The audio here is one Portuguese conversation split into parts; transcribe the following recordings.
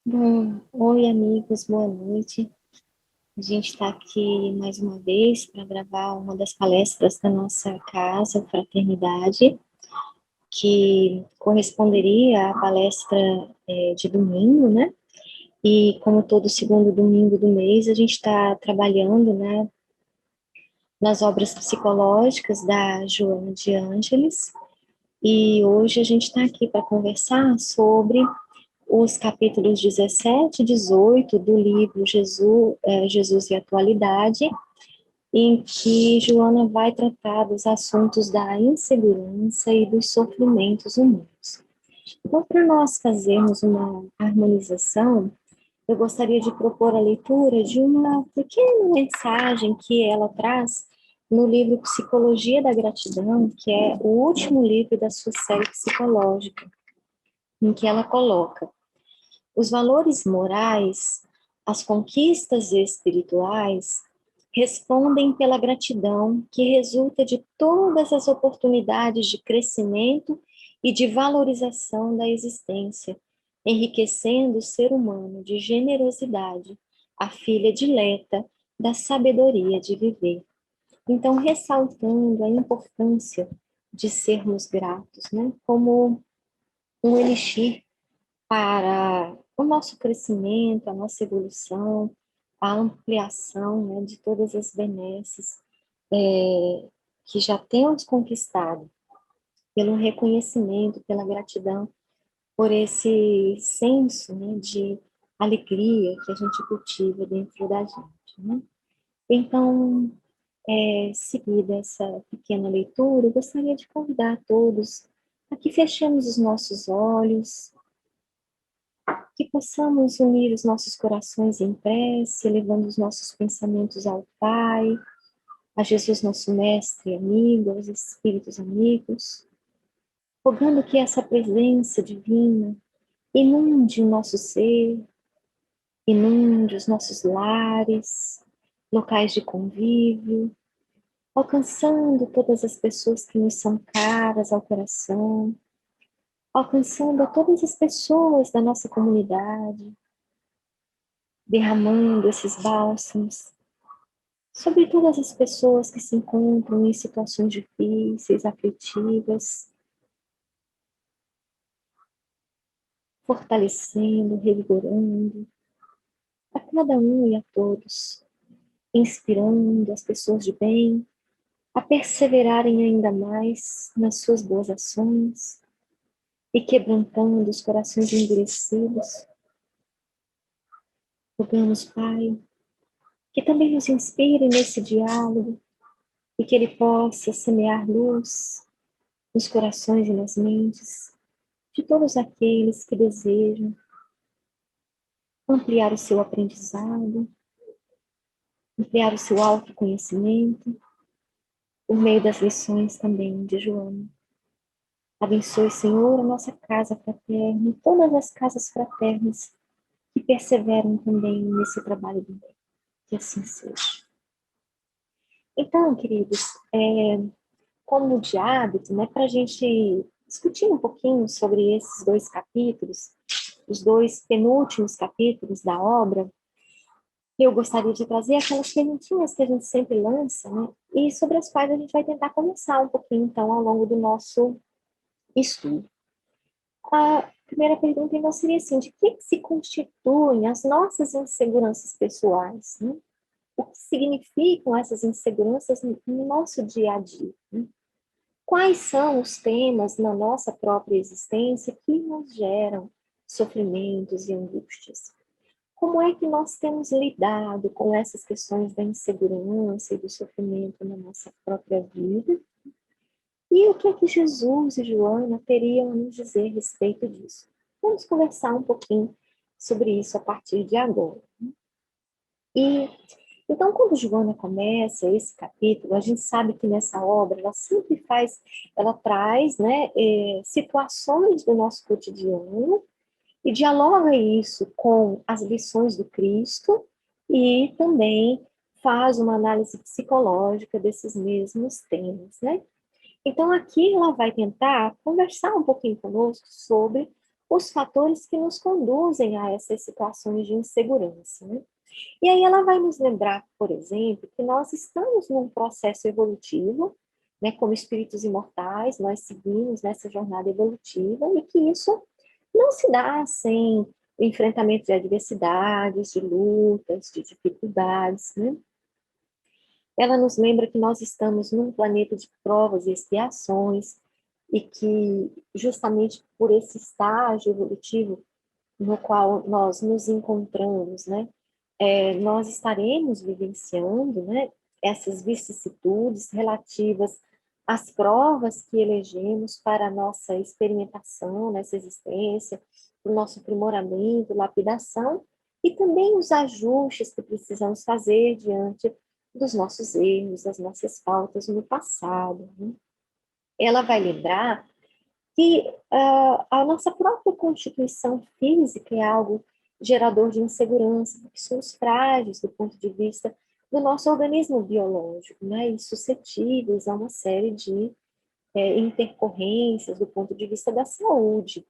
Bom, oi amigos, boa noite. A gente está aqui mais uma vez para gravar uma das palestras da nossa casa, Fraternidade, que corresponderia à palestra de domingo, né? E como todo segundo domingo do mês, a gente está trabalhando, né, nas obras psicológicas da Joana de Ângeles. E hoje a gente está aqui para conversar sobre os capítulos 17 e 18 do livro Jesus e Atualidade, em que Joana vai tratar dos assuntos da insegurança e dos sofrimentos humanos. Então, para nós fazermos uma harmonização, eu gostaria de propor a leitura de uma pequena mensagem que ela traz no livro Psicologia da Gratidão, que é o último livro da sua série psicológica, em que ela coloca: os valores morais, as conquistas espirituais, respondem pela gratidão que resulta de todas as oportunidades de crescimento e de valorização da existência, enriquecendo o ser humano de generosidade, a filha dileta da sabedoria de viver. Então, ressaltando a importância de sermos gratos, né, como um elixir para o nosso crescimento, a nossa evolução, a ampliação, né, de todas as benesses que já temos conquistado, pelo reconhecimento, pela gratidão, por esse senso, né, de alegria que a gente cultiva dentro da gente, né? Então, seguida essa pequena leitura, eu gostaria de convidar todos a que fechemos os nossos olhos, que possamos unir os nossos corações em prece, elevando os nossos pensamentos ao Pai, a Jesus, nosso Mestre e amigo, aos Espíritos amigos, rogando que essa presença divina inunde o nosso ser, inunde os nossos lares, locais de convívio, alcançando todas as pessoas que nos são caras ao coração, alcançando a todas as pessoas da nossa comunidade, derramando esses bálsamos sobre todas as pessoas que se encontram em situações difíceis, aflitivas, fortalecendo, revigorando a cada um e a todos, inspirando as pessoas de bem a perseverarem ainda mais nas suas boas ações e quebrantando os corações endurecidos. Rogamos, Pai, que também nos inspire nesse diálogo e que ele possa semear luz nos corações e nas mentes de todos aqueles que desejam ampliar o seu aprendizado, ampliar o seu autoconhecimento, por meio das lições também de Joana. Abençoe, Senhor, a nossa casa fraterna e todas as casas fraternas que perseveram também nesse trabalho do bem. Que assim seja. Então, queridos, como de hábito, né, para a gente discutir um pouquinho sobre esses dois capítulos, os dois penúltimos capítulos da obra, eu gostaria de trazer aquelas perguntinhas que a gente sempre lança, né? E sobre as quais a gente vai tentar conversar um pouquinho, então, ao longo do nosso estudo. A primeira pergunta, então, seria assim, de que se constituem as nossas inseguranças pessoais, né? O que significam essas inseguranças no nosso dia a dia, né? Quais são os temas na nossa própria existência que nos geram sofrimentos e angústias? Como é que nós temos lidado com essas questões da insegurança e do sofrimento na nossa própria vida? E o que é que Jesus e Joana teriam a nos dizer a respeito disso? Vamos conversar um pouquinho sobre isso a partir de agora. E então, quando Joana começa esse capítulo, a gente sabe que nessa obra ela sempre faz, ela traz, né, situações do nosso cotidiano e dialoga isso com as lições do Cristo e também faz uma análise psicológica desses mesmos temas, né? Então aqui ela vai tentar conversar um pouquinho conosco sobre os fatores que nos conduzem a essas situações de insegurança, né? E aí ela vai nos lembrar, por exemplo, que nós estamos num processo evolutivo, né, como espíritos imortais, nós seguimos nessa jornada evolutiva e que isso não se dá sem o enfrentamento de adversidades, de lutas, de dificuldades, né? Ela nos lembra que nós estamos num planeta de provas e expiações e que justamente por esse estágio evolutivo no qual nós nos encontramos, né, nós estaremos vivenciando, né, essas vicissitudes relativas às provas que elegemos para a nossa experimentação nessa existência, para o nosso aprimoramento, lapidação, e também os ajustes que precisamos fazer diante dos nossos erros, das nossas faltas no passado, né? Ela vai lembrar que a nossa própria constituição física é algo gerador de insegurança, porque somos frágeis do ponto de vista do nosso organismo biológico, né, e suscetíveis a uma série de intercorrências do ponto de vista da saúde.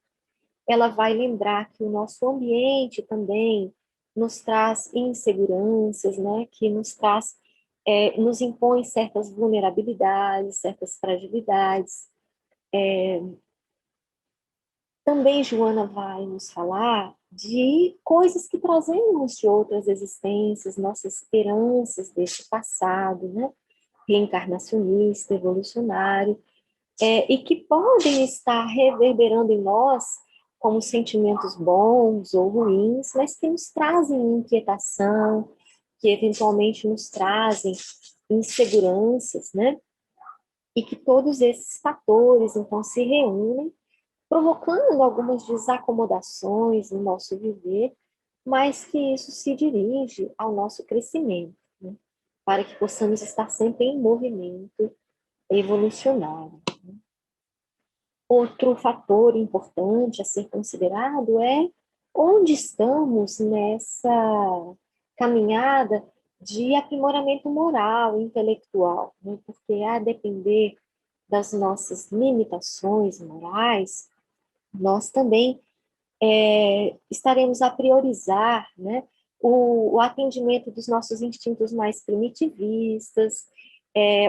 Ela vai lembrar que o nosso ambiente também nos traz inseguranças, né, que nos traz, nos impõe certas vulnerabilidades, certas fragilidades. Também Joana vai nos falar de coisas que trazemos de outras existências, nossas heranças deste passado, né? Reencarnacionista, evolucionário, e que podem estar reverberando em nós como sentimentos bons ou ruins, mas que nos trazem inquietação, que eventualmente nos trazem inseguranças, né? E que todos esses fatores, então, se reúnem provocando algumas desacomodações no nosso viver, mas que isso se dirige ao nosso crescimento, né? Para que possamos estar sempre em movimento evolucionário. Outro fator importante a ser considerado é onde estamos nessa caminhada de aprimoramento moral, intelectual, né? Porque a depender das nossas limitações morais, nós também estaremos a priorizar, né, o atendimento dos nossos instintos mais primitivistas,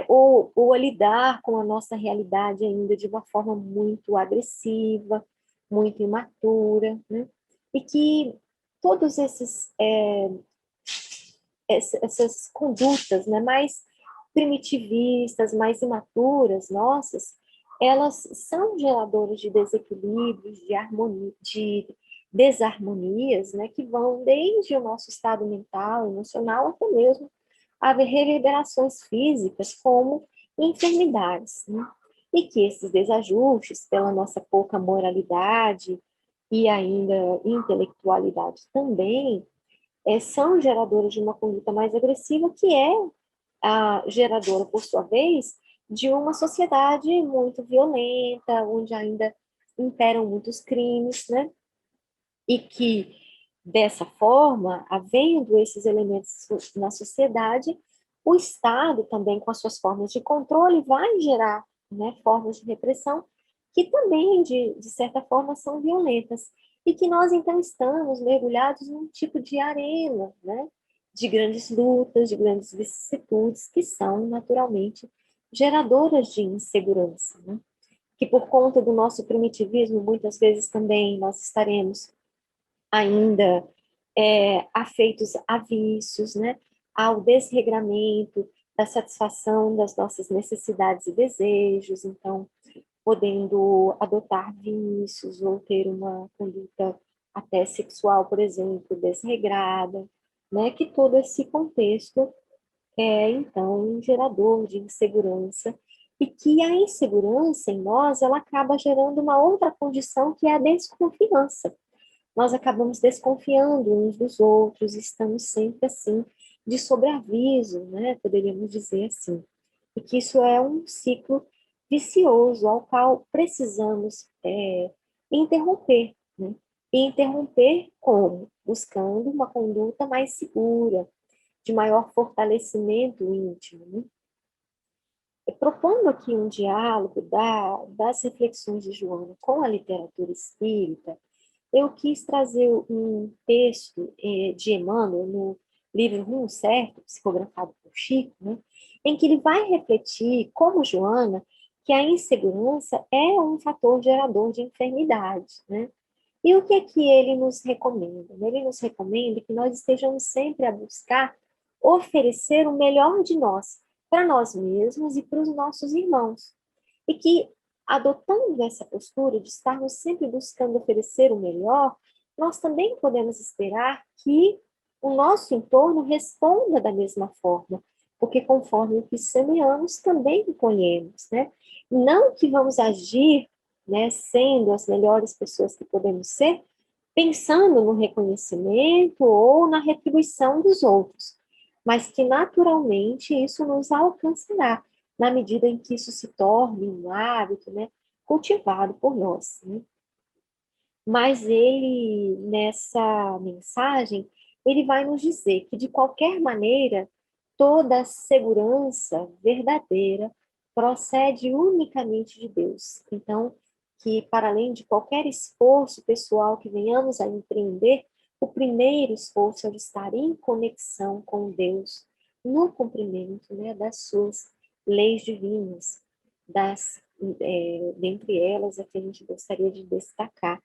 ou a lidar com a nossa realidade ainda de uma forma muito agressiva, muito imatura, né? E que todos essas condutas, né, mais primitivistas, mais imaturas nossas, elas são geradoras de desequilíbrios, de harmonia, de desarmonias, né, que vão desde o nosso estado mental, emocional, até mesmo a reverberações físicas, como enfermidades, né? E que esses desajustes, pela nossa pouca moralidade e ainda intelectualidade também, são geradoras de uma conduta mais agressiva, que é a geradora, por sua vez, de uma sociedade muito violenta, onde ainda imperam muitos crimes, né? E que, dessa forma, havendo esses elementos na sociedade, o Estado também, com as suas formas de controle, vai gerar, né, formas de repressão que também, de certa forma, são violentas. E que nós, então, estamos mergulhados num tipo de arena, né, de grandes lutas, de grandes vicissitudes, que são, naturalmente, geradoras de insegurança, né? Que por conta do nosso primitivismo, muitas vezes também nós estaremos ainda afeitos a vícios, né? Ao desregramento, da satisfação das nossas necessidades e desejos, então, podendo adotar vícios ou ter uma conduta até sexual, por exemplo, desregrada, né? Que todo esse contexto é, então, um gerador de insegurança e que a insegurança em nós, ela acaba gerando uma outra condição que é a desconfiança. Nós acabamos desconfiando uns dos outros, estamos sempre assim, de sobreaviso, né? Poderíamos dizer assim. E que isso é um ciclo vicioso ao qual precisamos interromper, né? E interromper como? Buscando uma conduta mais segura, de maior fortalecimento íntimo, né? Propondo aqui um diálogo das reflexões de Joana com a literatura espírita, eu quis trazer um texto de Emmanuel, no livro Rumo Certo, psicografado por Chico, né, em que ele vai refletir, como Joana, que a insegurança é um fator gerador de enfermidade, né? E o que é que ele nos recomenda? Ele nos recomenda que nós estejamos sempre a buscar oferecer o melhor de nós, para nós mesmos e para os nossos irmãos. E que, adotando essa postura de estarmos sempre buscando oferecer o melhor, nós também podemos esperar que o nosso entorno responda da mesma forma, porque conforme o que semeamos, também colhemos, né? Não que vamos agir, né, sendo as melhores pessoas que podemos ser, pensando no reconhecimento ou na retribuição dos outros, mas que naturalmente isso nos alcançará, na medida em que isso se torne um hábito, né, cultivado por nós, né? Mas ele, nessa mensagem, ele vai nos dizer que, de qualquer maneira, toda segurança verdadeira procede unicamente de Deus. Então, que para além de qualquer esforço pessoal que venhamos a empreender, o primeiro esforço é de estar em conexão com Deus, no cumprimento, né, das suas leis divinas, dentre elas a que a gente gostaria de destacar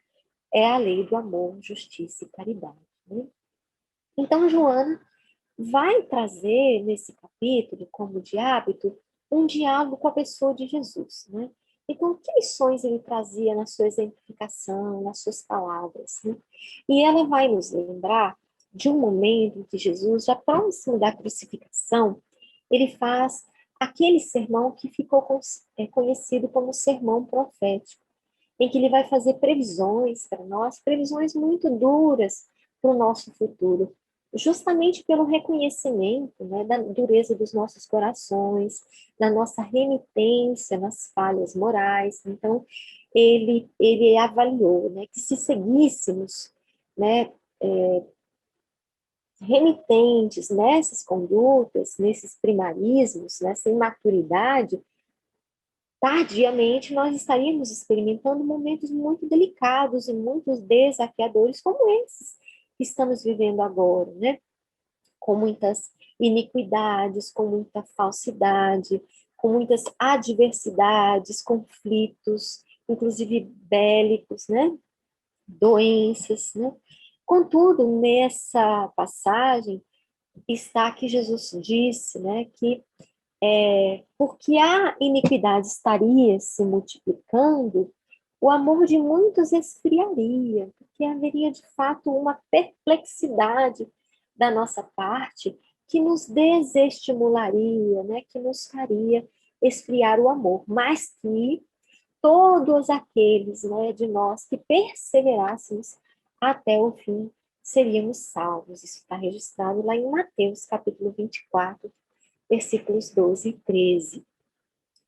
é a lei do amor, justiça e caridade, né? Então, Joana vai trazer nesse capítulo, como de hábito, um diálogo com a pessoa de Jesus, né? Então, que lições ele trazia na sua exemplificação, nas suas palavras, né? E ela vai nos lembrar de um momento em que Jesus, já próximo da crucificação, ele faz aquele sermão que ficou conhecido como sermão profético, em que ele vai fazer previsões para nós, previsões muito duras para o nosso futuro, justamente pelo reconhecimento, né, da dureza dos nossos corações, da nossa renitência nas falhas morais. Então, ele avaliou, né, que se seguíssemos, né, renitentes nessas condutas, nesses primarismos, nessa imaturidade, tardiamente nós estaríamos experimentando momentos muito delicados e muito desafiadores como esses que estamos vivendo agora, né? Com muitas iniquidades, com muita falsidade, com muitas adversidades, conflitos, inclusive bélicos, né? Doenças, né? Contudo, nessa passagem está que Jesus disse, né, que porque a iniquidade estaria se multiplicando, o amor de muitos esfriaria, porque haveria de fato uma perplexidade da nossa parte que nos desestimularia, né, que nos faria esfriar o amor, mas que todos aqueles, né, de nós que perseverássemos até o fim seríamos salvos. Isso está registrado lá em Mateus, capítulo 24, versículos 12 e 13.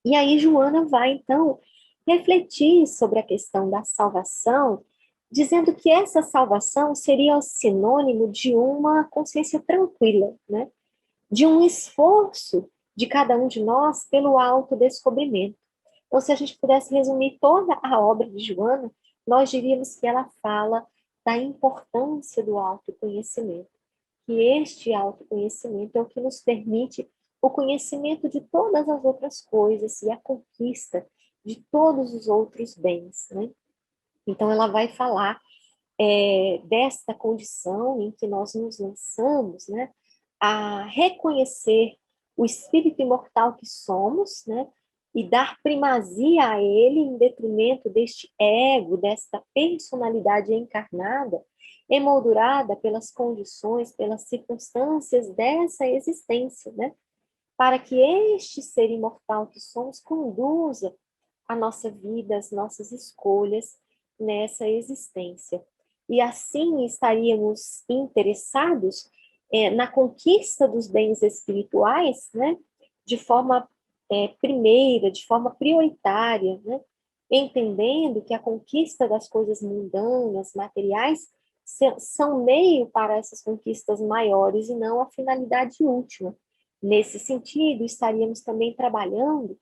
E aí Joana vai, então, refletir sobre a questão da salvação, dizendo que essa salvação seria o sinônimo de uma consciência tranquila, né? De um esforço de cada um de nós pelo autodescobrimento. Então, se a gente pudesse resumir toda a obra de Joana, nós diríamos que ela fala da importância do autoconhecimento, que este autoconhecimento é o que nos permite o conhecimento de todas as outras coisas e a conquista de todos os outros bens, né? Então, ela vai falar desta condição em que nós nos lançamos, né, a reconhecer o espírito imortal que somos, né, e dar primazia a ele em detrimento deste ego, desta personalidade encarnada, emoldurada pelas condições, pelas circunstâncias dessa existência, né, para que este ser imortal que somos conduza a nossa vida, as nossas escolhas nessa existência. E assim estaríamos interessados na conquista dos bens espirituais, né, de forma primeira, de forma prioritária, né, entendendo que a conquista das coisas mundanas, materiais, são meio para essas conquistas maiores e não a finalidade última. Nesse sentido, estaríamos também trabalhando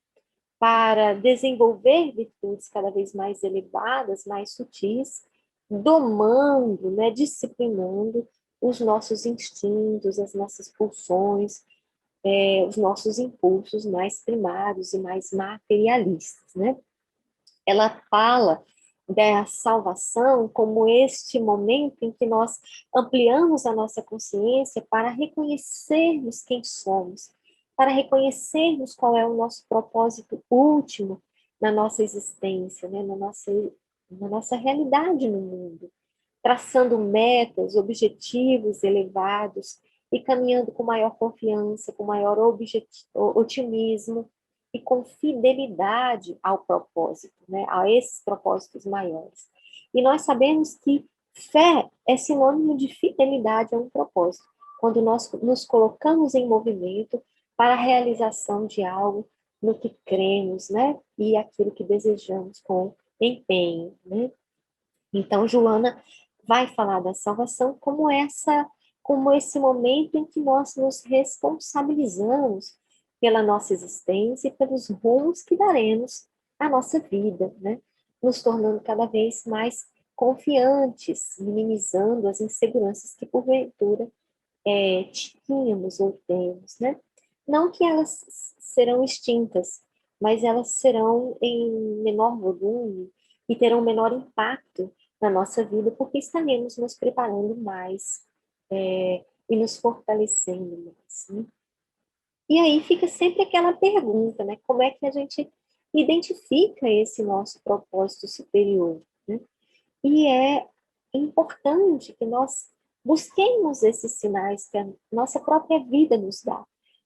para desenvolver virtudes cada vez mais elevadas, mais sutis, domando, né, disciplinando os nossos instintos, as nossas pulsões, os nossos impulsos mais primários e mais materialistas, né? Ela fala da salvação como este momento em que nós ampliamos a nossa consciência para reconhecermos quem somos, para reconhecermos qual é o nosso propósito último na nossa existência, né? Na nossa realidade no mundo, traçando metas, objetivos elevados e caminhando com maior confiança, com maior otimismo e com fidelidade ao propósito, né, a esses propósitos maiores. E nós sabemos que fé é sinônimo de fidelidade a um propósito. Quando nós nos colocamos em movimento para a realização de algo no que cremos, né, e aquilo que desejamos com empenho, né? Então, Joana vai falar da salvação como esse momento em que nós nos responsabilizamos pela nossa existência e pelos rumos que daremos à nossa vida, né? Nos tornando cada vez mais confiantes, minimizando as inseguranças que porventura tínhamos ou temos, né? Não que elas serão extintas, mas elas serão em menor volume e terão menor impacto na nossa vida, porque estaremos nos preparando mais e nos fortalecendo mais, né? E aí fica sempre aquela pergunta, né? Como é que a gente identifica esse nosso propósito superior, né? E é importante que nós busquemos esses sinais que a nossa própria vida nos dá,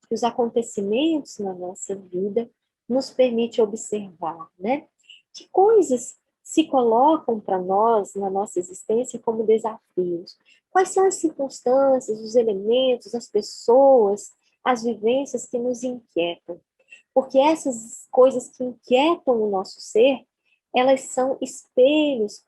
que os acontecimentos na nossa vida nos permite observar, né? Que coisas se colocam para nós na nossa existência como desafios? Quais são as circunstâncias, os elementos, as pessoas, as vivências que nos inquietam? Porque essas coisas que inquietam o nosso ser, elas são espelhos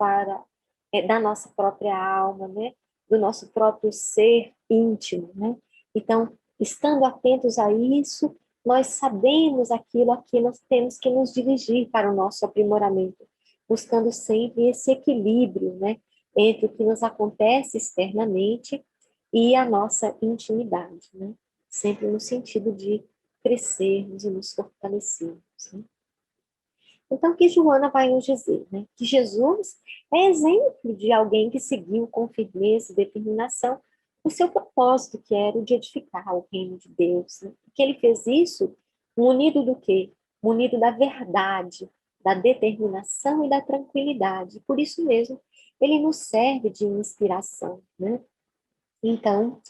da nossa própria alma, né? Do nosso próprio ser íntimo, né? Então, estando atentos a isso, nós sabemos aquilo a que nós temos que nos dirigir para o nosso aprimoramento, buscando sempre esse equilíbrio, né? Entre o que nos acontece externamente e a nossa intimidade, né? Sempre no sentido de crescermos e nos fortalecermos, né? Então, o que Joana vai nos dizer? Né? Que Jesus é exemplo de alguém que seguiu com firmeza e determinação o seu propósito, que era o de edificar o reino de Deus. Né? Que ele fez isso munido do quê? Munido da verdade, da determinação e da tranquilidade. Por isso mesmo, ele nos serve de inspiração. Né? Então,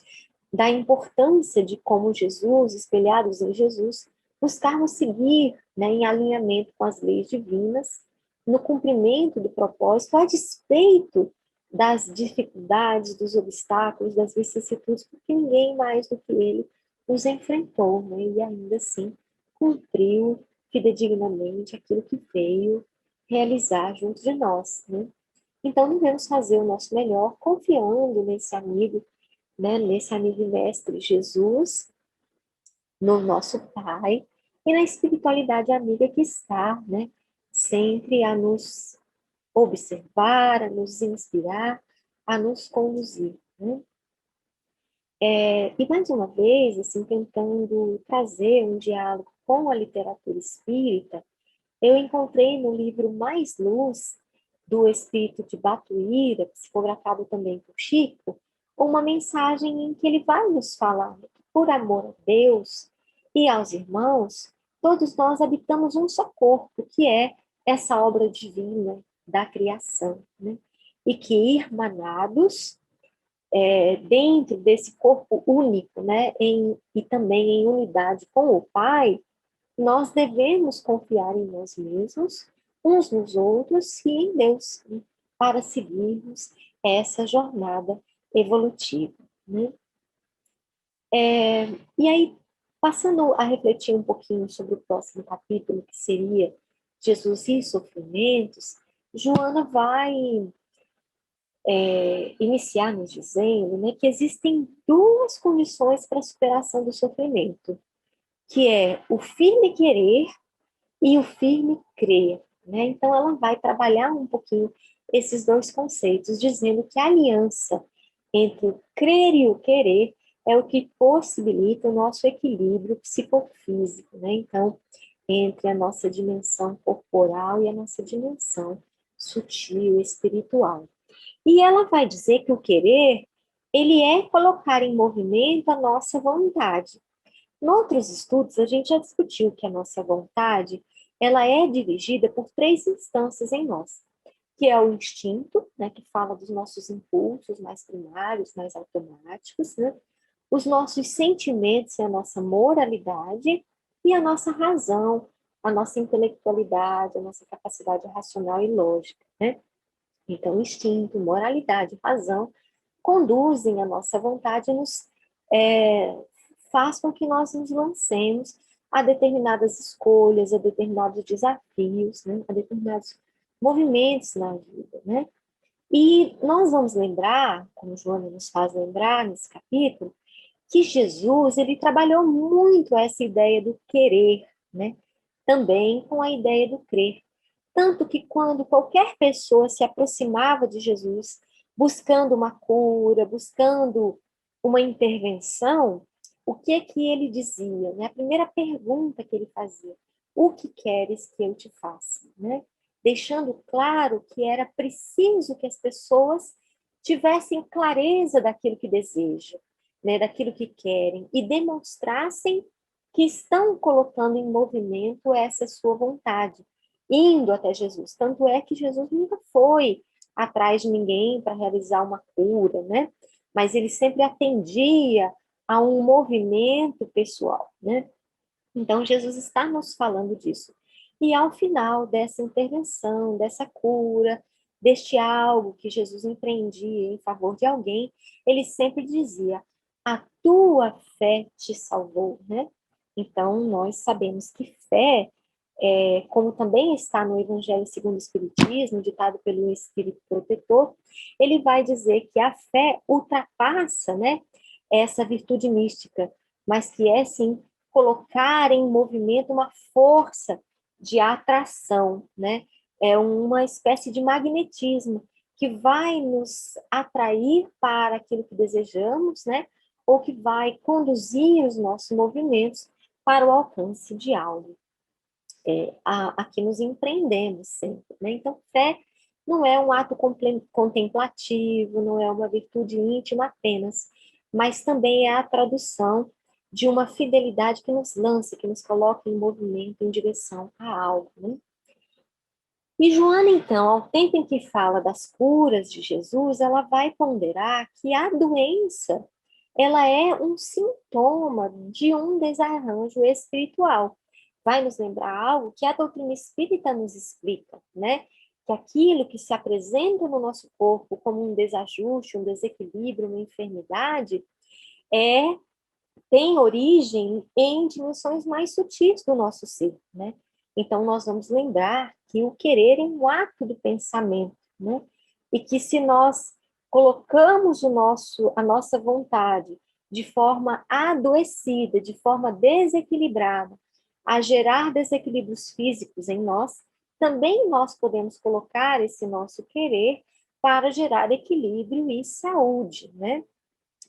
da importância de como Jesus, espelhados em Jesus, buscarmos seguir, né, em alinhamento com as leis divinas, no cumprimento do propósito, a despeito das dificuldades, dos obstáculos, das vicissitudes, porque ninguém mais do que ele os enfrentou, né, e ainda assim cumpriu fidedignamente aquilo que veio realizar junto de nós, né? Então, devemos fazer o nosso melhor, confiando nesse amigo, né, nesse amigo e mestre Jesus, no nosso Pai e na espiritualidade amiga que está, né, sempre a nos observar, a nos inspirar, a nos conduzir, né? E mais uma vez, assim, tentando trazer um diálogo com a literatura espírita, eu encontrei no livro Mais Luz, do Espírito de Batuíra, psicografado também por Chico, uma mensagem em que ele vai nos falar que, por amor a Deus e aos irmãos, todos nós habitamos um só corpo, que é essa obra divina da criação, né? E que, irmanados, dentro desse corpo único, né, e também em unidade com o Pai, nós devemos confiar em nós mesmos, uns nos outros e em Deus, né, para seguirmos essa jornada evolutiva, né? E aí, passando a refletir um pouquinho sobre o próximo capítulo, que seria Jesus e os sofrimentos, Joana vai iniciar nos dizendo, né, que existem duas condições para a superação do sofrimento, que é o firme querer e o firme crer, né? Então ela vai trabalhar um pouquinho esses dois conceitos, dizendo que a aliança entre o crer e o querer é o que possibilita o nosso equilíbrio psicofísico, né? Então, entre a nossa dimensão corporal e a nossa dimensão sutil, espiritual. E ela vai dizer que o querer, ele é colocar em movimento a nossa vontade. Em outros estudos, a gente já discutiu que a nossa vontade, ela é dirigida por três instâncias em nós, que é o instinto, né, que fala dos nossos impulsos mais primários, mais automáticos, né? Os nossos sentimentos e a nossa moralidade, e a nossa razão, a nossa intelectualidade, a nossa capacidade racional e lógica, né? Então, instinto, moralidade, razão conduzem a nossa vontade e nos faz com que nós nos lancemos a determinadas escolhas, a determinados desafios, né? A determinados movimentos na vida, né? E nós vamos lembrar, como Joana nos faz lembrar nesse capítulo, que Jesus, ele trabalhou muito essa ideia do querer, né? Também com a ideia do crer. Tanto que quando qualquer pessoa se aproximava de Jesus, buscando uma cura, buscando uma intervenção, o que é que ele dizia? Né? A primeira pergunta que ele fazia: o que queres que eu te faça? Né? Deixando claro que era preciso que as pessoas tivessem clareza daquilo que desejam, né? Daquilo que querem, e demonstrassem que estão colocando em movimento essa sua vontade, indo até Jesus. Tanto é que Jesus nunca foi atrás de ninguém para realizar uma cura, né? Mas ele sempre atendia a um movimento pessoal, né? Então, Jesus está nos falando disso. E ao final dessa intervenção, dessa cura, deste algo que Jesus empreendia em favor de alguém, ele sempre dizia: a tua fé te salvou, né? Então, nós sabemos que fé, como também está no Evangelho segundo o Espiritismo, ditado pelo Espírito Protetor, ele vai dizer que a fé ultrapassa, né, essa virtude mística, mas que é, sim, colocar em movimento uma força de atração, né? É uma espécie de magnetismo que vai nos atrair para aquilo que desejamos, né? Ou que vai conduzir os nossos movimentos para o alcance de algo a que nos empreendemos sempre, né? Então, fé não é um ato contemplativo, não é uma virtude íntima apenas, mas também é a tradução de uma fidelidade que nos lança, que nos coloca em movimento, em direção a algo, né? E Joana, então, ao tempo em que fala das curas de Jesus, ela vai ponderar que a doença, ela é um sintoma de um desarranjo espiritual. Vai nos lembrar algo que a doutrina espírita nos explica, né? Que aquilo que se apresenta no nosso corpo como um desajuste, um desequilíbrio, uma enfermidade, é tem origem em dimensões mais sutis do nosso ser, né? Então, nós vamos lembrar que o querer é um ato do pensamento, né? E que se nós colocamos a nossa vontade de forma adoecida, de forma desequilibrada, a gerar desequilíbrios físicos em nós, também nós podemos colocar esse nosso querer para gerar equilíbrio e saúde, né?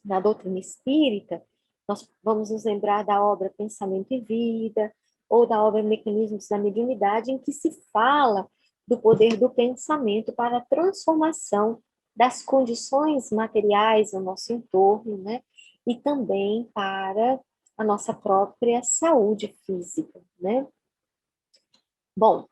Na doutrina espírita, nós vamos nos lembrar da obra Pensamento e Vida, ou da obra Mecanismos da Mediunidade, em que se fala do poder do pensamento para a transformação das condições materiais ao nosso entorno, né? E também para a nossa própria saúde física, né? Bom,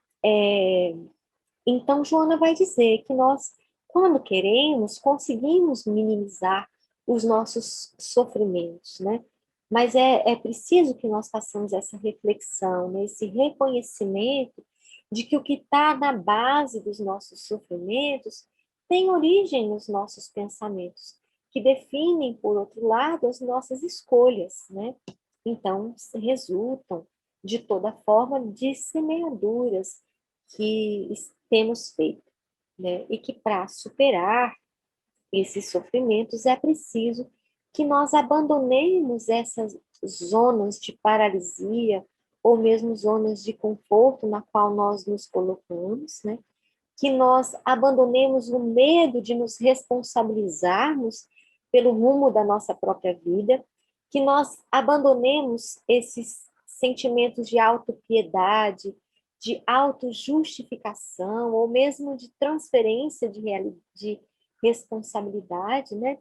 então Joana vai dizer que nós, quando queremos, conseguimos minimizar os nossos sofrimentos, né? Mas é preciso que nós façamos essa reflexão, né? Esse reconhecimento de que o que está na base dos nossos sofrimentos tem origem nos nossos pensamentos, que definem, por outro lado, as nossas escolhas, né? Então, resultam, de toda forma, de semeaduras que temos feito, né? E que para superar esses sofrimentos é preciso que nós abandonemos essas zonas de paralisia ou mesmo zonas de conforto na qual nós nos colocamos, né? que nós abandonemos o medo de nos responsabilizarmos pelo rumo da nossa própria vida, que nós abandonemos esses sentimentos de autopiedade, de autojustificação, ou mesmo de transferência de responsabilidade, né?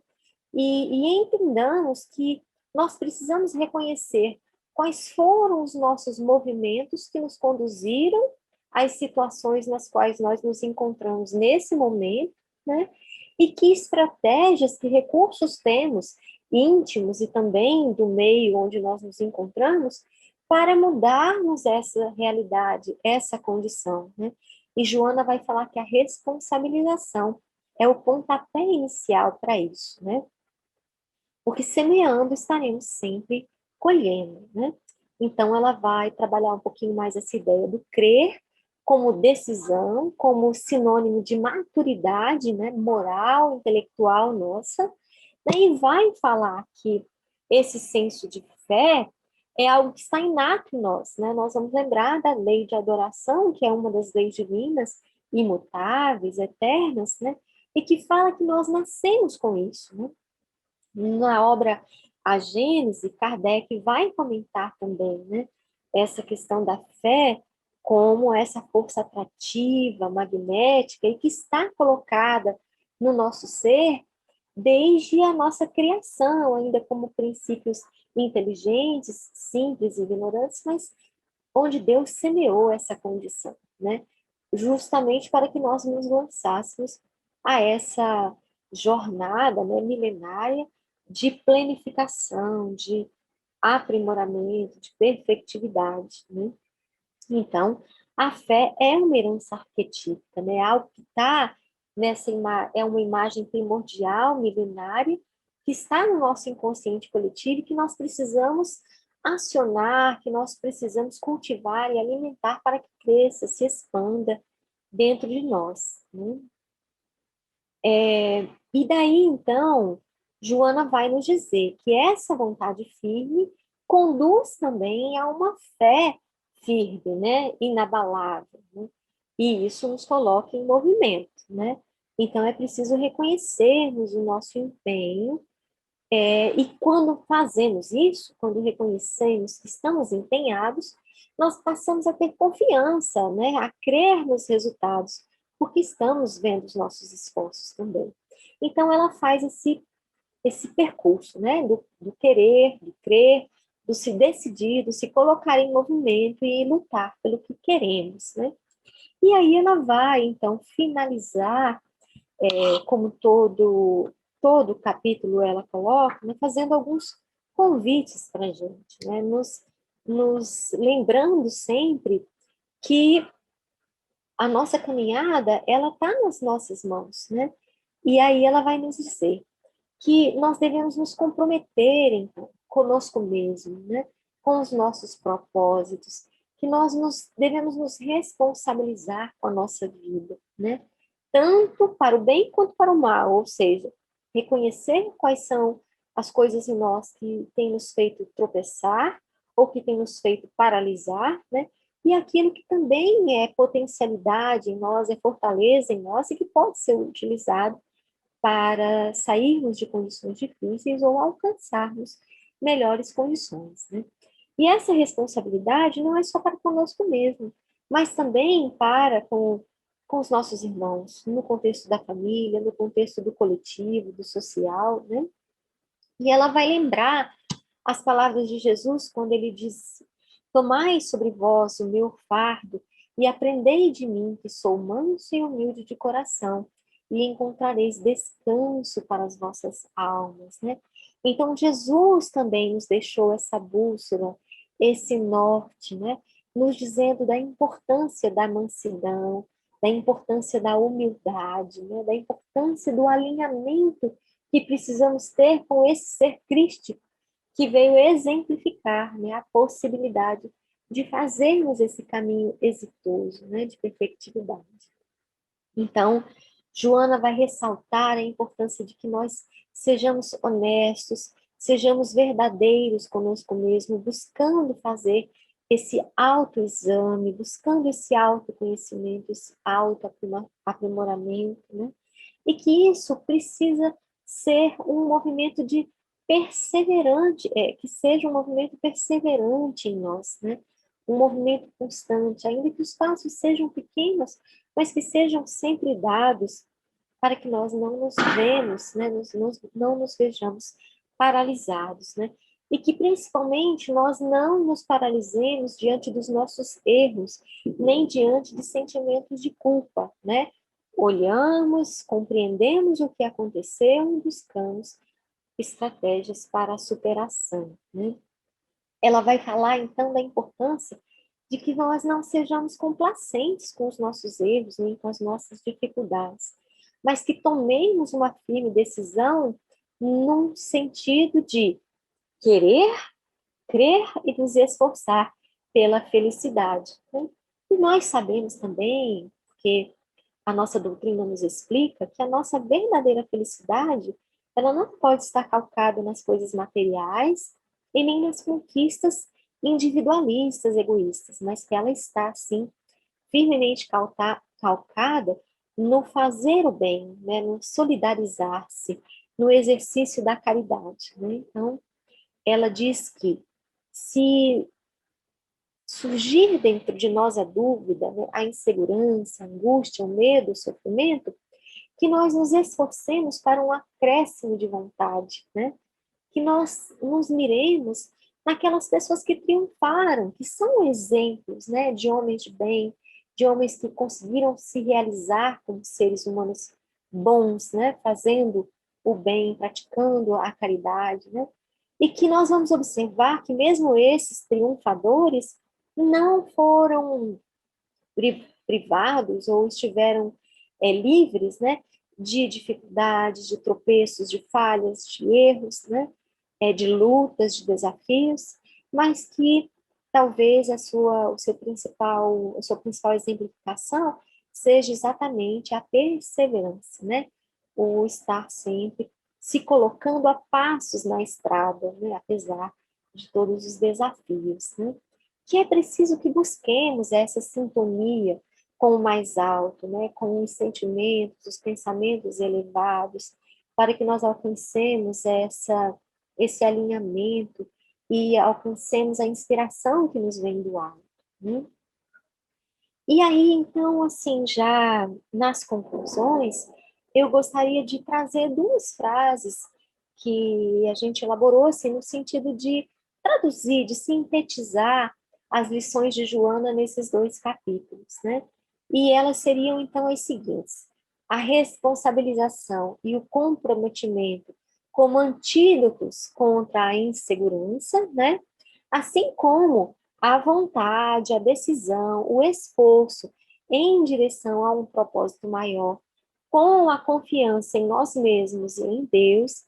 E entendamos que nós precisamos reconhecer quais foram os nossos movimentos que nos conduziram às situações nas quais nós nos encontramos nesse momento, né? E que estratégias, que recursos temos, íntimos e também do meio onde nós nos encontramos, para mudarmos essa realidade, essa condição, né? E Joana vai falar que a responsabilização é o pontapé inicial para isso, né? Porque semeando estaremos sempre colhendo, né? Então ela vai trabalhar um pouquinho mais essa ideia do crer como decisão, como sinônimo de maturidade, né, moral, intelectual nossa, né? E vai falar que esse senso de fé é algo que está inato em nós, né? Nós vamos lembrar da lei de adoração, que é uma das leis divinas, imutáveis, eternas, né? E que fala que nós nascemos com isso, né? Na obra A Gênese, Kardec vai comentar também, né, essa questão da fé como essa força atrativa, magnética, e que está colocada no nosso ser desde a nossa criação, ainda como princípios inteligentes, simples e ignorantes, mas onde Deus semeou essa condição, né? Justamente para que nós nos lançássemos a essa jornada, né, milenária de planificação, de aprimoramento, de perfectividade, né? Então, a fé é uma herança arquetípica, né? Algo que está é uma imagem primordial, milenária, que está no nosso inconsciente coletivo e que nós precisamos acionar, que nós precisamos cultivar e alimentar para que cresça, se expanda dentro de nós, né? E daí, então, Joana vai nos dizer que essa vontade firme conduz também a uma fé firme, né? Inabalável, né? E isso nos coloca em movimento, né? Então, é preciso reconhecermos o nosso empenho, e quando fazemos isso, quando reconhecemos que estamos empenhados, nós passamos a ter confiança, né? A crer nos resultados, porque estamos vendo os nossos esforços também. Então, ela faz esse percurso, né? Do querer, do crer, do se decidir, do se colocar em movimento e lutar pelo que queremos, né? E aí ela vai, então, finalizar, como todo capítulo ela coloca, né? Fazendo alguns convites para a gente, né? Nos lembrando sempre que a nossa caminhada, ela está nas nossas mãos, né? E aí ela vai nos dizer que nós devemos nos comprometer, então, conosco mesmo, né? Com os nossos propósitos, que devemos nos responsabilizar com a nossa vida, né? Tanto para o bem quanto para o mal, ou seja, reconhecer quais são as coisas em nós que têm nos feito tropeçar ou que têm nos feito paralisar, né? E aquilo que também é potencialidade em nós, é fortaleza em nós e que pode ser utilizado para sairmos de condições difíceis ou alcançarmos melhores condições, né? E essa responsabilidade não é só para conosco mesmo, mas também para com os nossos irmãos, no contexto da família, no contexto do coletivo, do social, né? E ela vai lembrar as palavras de Jesus quando ele diz: Tomai sobre vós o meu fardo e aprendei de mim, que sou manso e humilde de coração, e encontrareis descanso para as vossas almas, né? Então, Jesus também nos deixou essa bússola, esse norte, né? Nos dizendo da importância da mansidão, da importância da humildade, né? Da importância do alinhamento que precisamos ter com esse ser crístico que veio exemplificar, né, a possibilidade de fazermos esse caminho exitoso, né, de perfectividade. Então, Joana vai ressaltar a importância de que nós sejamos honestos, sejamos verdadeiros conosco mesmo, buscando fazer esse autoexame, buscando esse autoconhecimento, esse autoaprimoramento, né? E que isso precisa ser um movimento de perseverante, que seja um movimento perseverante em nós, né? Um movimento constante, ainda que os passos sejam pequenos, mas que sejam sempre dados para que nós não nos vemos, né? Não nos vejamos paralisados, né? E que principalmente nós não nos paralisemos diante dos nossos erros, nem diante de sentimentos de culpa, né? Olhamos, compreendemos o que aconteceu e buscamos estratégias para a superação, né? Ela vai falar então da importância de que nós não sejamos complacentes com os nossos erros, nem com as nossas dificuldades, mas que tomemos uma firme decisão num sentido de querer, crer e nos esforçar pela felicidade, né? E nós sabemos também, porque a nossa doutrina nos explica que a nossa verdadeira felicidade, ela não pode estar calcada nas coisas materiais e nem nas conquistas individualistas, egoístas, mas que ela está, sim, firmemente calcada no fazer o bem, né, no solidarizar-se, no exercício da caridade, né? Então, ela diz que se surgir dentro de nós a dúvida, né, a insegurança, a angústia, o medo, o sofrimento, que nós nos esforcemos para um acréscimo de vontade, né? Que nós nos miremos naquelas pessoas que triunfaram, que são exemplos, né, de homens de bem, de homens que conseguiram se realizar como seres humanos bons, né, fazendo o bem, praticando a caridade, né? E que nós vamos observar que mesmo esses triunfadores não foram privados ou estiveram livres, né, de dificuldades, de tropeços, de falhas, de erros, né, de lutas, de desafios, mas que talvez a sua principal exemplificação seja exatamente a perseverança, né, o estar sempre se colocando a passos na estrada, né, apesar de todos os desafios, né? Que é preciso que busquemos essa sintonia com o mais alto, né, com os sentimentos, os pensamentos elevados, para que nós alcancemos esse alinhamento e alcancemos a inspiração que nos vem do alto, né? E aí, então, assim, já nas conclusões, eu gostaria de trazer duas frases que a gente elaborou, assim, no sentido de traduzir, de sintetizar as lições de Joana nesses dois capítulos, né? E elas seriam, então, as seguintes: a responsabilização e o comprometimento como antídotos contra a insegurança, né? Assim como a vontade, a decisão, o esforço em direção a um propósito maior, com a confiança em nós mesmos e em Deus,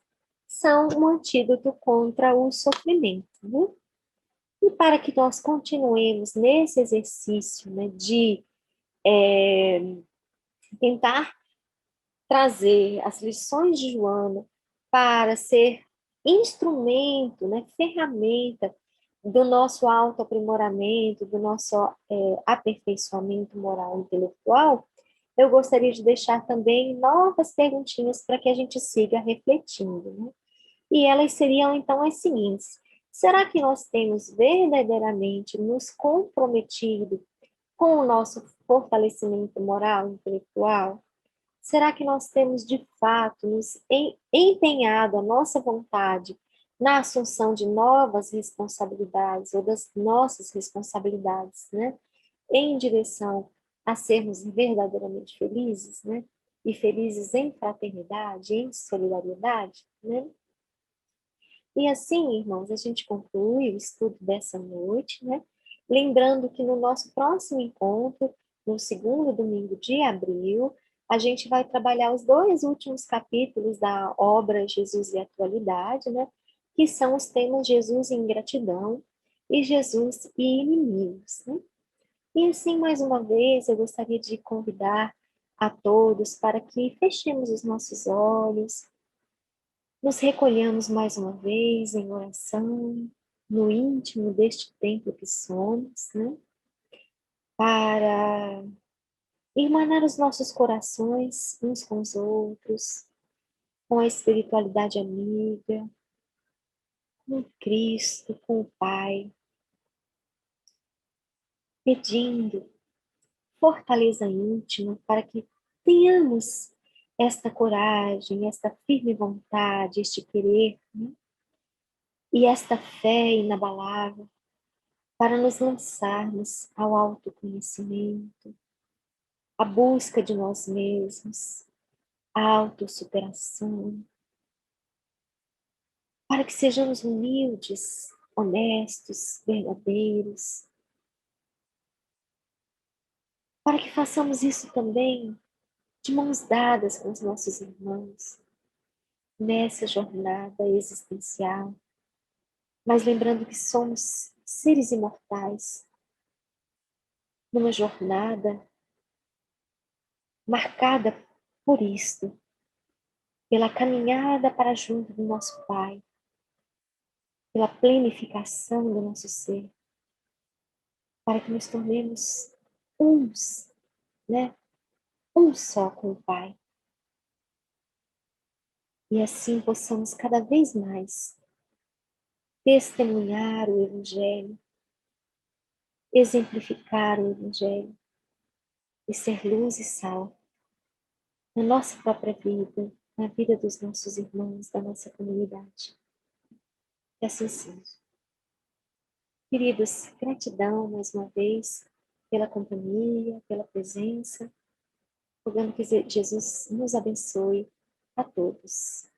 são um antídoto contra o sofrimento, né? E para que nós continuemos nesse exercício, né, de tentar trazer as lições de Joana para ser instrumento, né, ferramenta do nosso autoaprimoramento, do nosso aperfeiçoamento moral e intelectual, eu gostaria de deixar também novas perguntinhas para que a gente siga refletindo, né? E elas seriam, então, as seguintes: será que nós temos verdadeiramente nos comprometido com o nosso fortalecimento moral e intelectual? Será que nós temos, de fato, nos empenhado a nossa vontade na assunção de novas responsabilidades ou das nossas responsabilidades, né? Em direção a sermos verdadeiramente felizes, né? E felizes em fraternidade, em solidariedade, né? E assim, irmãos, a gente conclui o estudo dessa noite, né? Lembrando que no nosso próximo encontro, no segundo domingo de abril, a gente vai trabalhar os dois últimos capítulos da obra Jesus e Atualidade, né? Que são os temas Jesus e Ingratidão e Jesus e Inimigos, né? E assim, mais uma vez, eu gostaria de convidar a todos para que fechemos os nossos olhos, nos recolhamos mais uma vez em oração no íntimo deste templo que somos, né? Para irmanar os nossos corações uns com os outros, com a espiritualidade amiga, com Cristo, com o Pai, pedindo fortaleza íntima para que tenhamos esta coragem, esta firme vontade, este querer, né? E esta fé inabalável para nos lançarmos ao autoconhecimento, à busca de nós mesmos, à autossuperação, para que sejamos humildes, honestos, verdadeiros, para que façamos isso também de mãos dadas com os nossos irmãos, nessa jornada existencial, mas lembrando que somos seres imortais, numa jornada marcada por isto, pela caminhada para junto do nosso Pai, pela plenificação do nosso ser, para que nos tornemos uns, né? Um só com o Pai. E assim possamos cada vez mais testemunhar o Evangelho, exemplificar o Evangelho e ser luz e sal na nossa própria vida, na vida dos nossos irmãos, da nossa comunidade. Que assim seja. Queridos, gratidão mais uma vez pela companhia, pela presença, rogando que Jesus nos abençoe a todos.